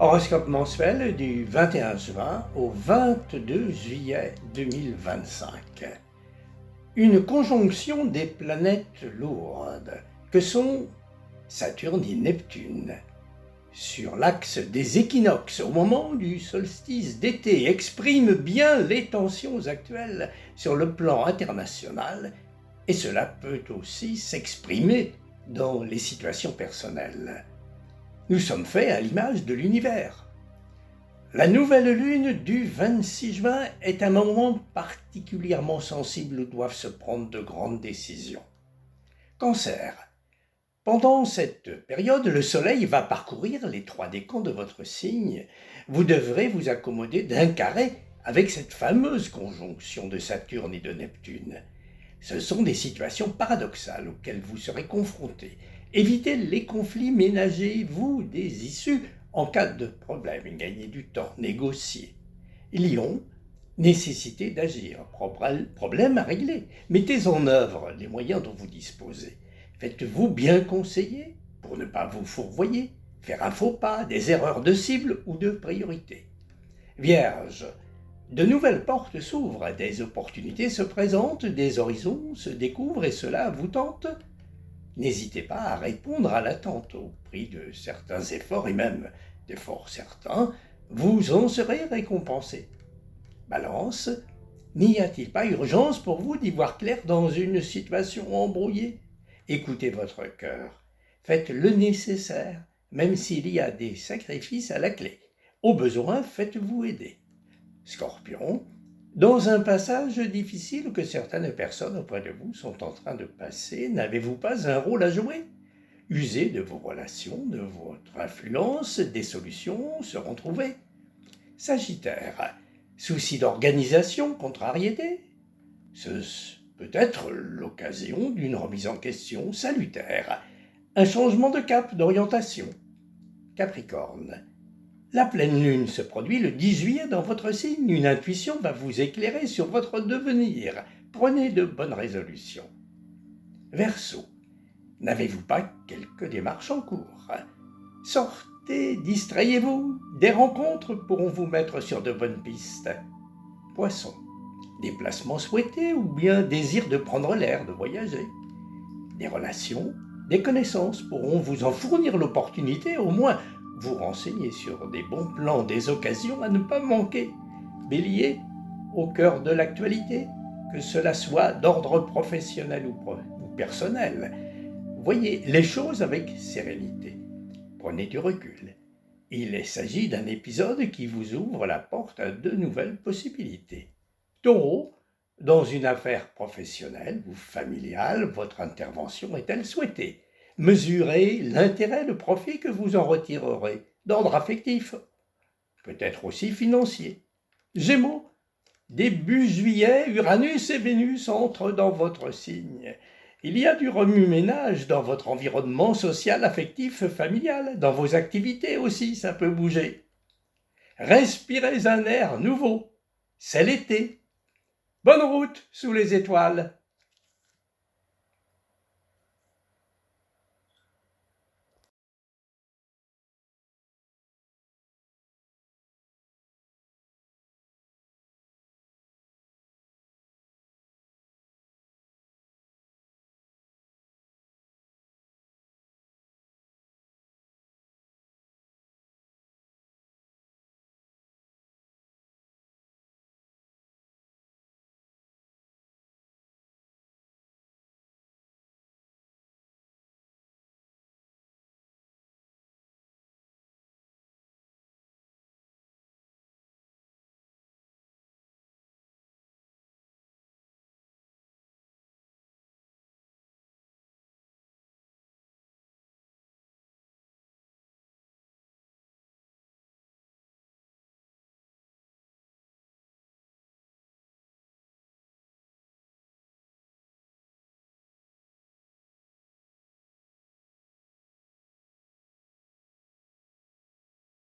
Horoscope mensuel du 21 juin au 22 juillet 2025. Une conjonction des planètes lourdes que sont Saturne et Neptune sur l'axe des équinoxes au moment du solstice d'été exprime bien les tensions actuelles sur le plan international et cela peut aussi s'exprimer dans les situations personnelles. Nous sommes faits à l'image de l'univers. La nouvelle lune du 26 juin est un moment particulièrement sensible où doivent se prendre de grandes décisions. Cancer. Pendant cette période, le soleil va parcourir les 3 décans de votre signe. Vous devrez vous accommoder d'un carré avec cette fameuse conjonction de Saturne et de Neptune. Ce sont des situations paradoxales auxquelles vous serez confrontés. Évitez les conflits, ménagez-vous des issues en cas de problème, gagnez du temps, négociez. Lion, nécessité d'agir, problème à régler. Mettez en œuvre les moyens dont vous disposez. Faites-vous bien conseiller pour ne pas vous fourvoyer, faire un faux pas, des erreurs de cible ou de priorité. Vierge, de nouvelles portes s'ouvrent, des opportunités se présentent, des horizons se découvrent et cela vous tente. N'hésitez pas à répondre à l'attente au prix de certains efforts et même d'efforts certains, vous en serez récompensé. Balance, n'y a-t-il pas urgence pour vous d'y voir clair dans une situation embrouillée ? Écoutez votre cœur, faites le nécessaire, même s'il y a des sacrifices à la clé. Au besoin, faites-vous aider. Scorpion, dans un passage difficile que certaines personnes auprès de vous sont en train de passer, n'avez-vous pas un rôle à jouer ? Usez de vos relations, de votre influence, des solutions seront trouvées. Sagittaire, souci d'organisation, contrariété. Ce peut être l'occasion d'une remise en question salutaire, un changement de cap, d'orientation. Capricorne, la pleine lune se produit le 10 juillet dans votre signe. Une intuition va vous éclairer sur votre devenir. Prenez de bonnes résolutions. Verseau, n'avez-vous pas quelques démarches en cours ? Sortez, distrayez-vous. Des rencontres pourront vous mettre sur de bonnes pistes. Poisson, déplacements souhaités ou bien désir de prendre l'air, de voyager. Des relations, des connaissances pourront vous en fournir l'opportunité, au moins vous renseigner sur des bons plans, des occasions à ne pas manquer. Bélier, au cœur de l'actualité, que cela soit d'ordre professionnel ou personnel, voyez les choses avec sérénité. Prenez du recul. Il s'agit d'un épisode qui vous ouvre la porte à de nouvelles possibilités. Taureau, dans une affaire professionnelle ou familiale, votre intervention est-elle souhaitée ? Mesurez l'intérêt, le profit que vous en retirerez, d'ordre affectif, peut-être aussi financier. Gémeaux, début juillet, Uranus et Vénus entrent dans votre signe. Il y a du remue-ménage dans votre environnement social, affectif, familial, dans vos activités aussi, ça peut bouger. Respirez un air nouveau, c'est l'été. Bonne route sous les étoiles.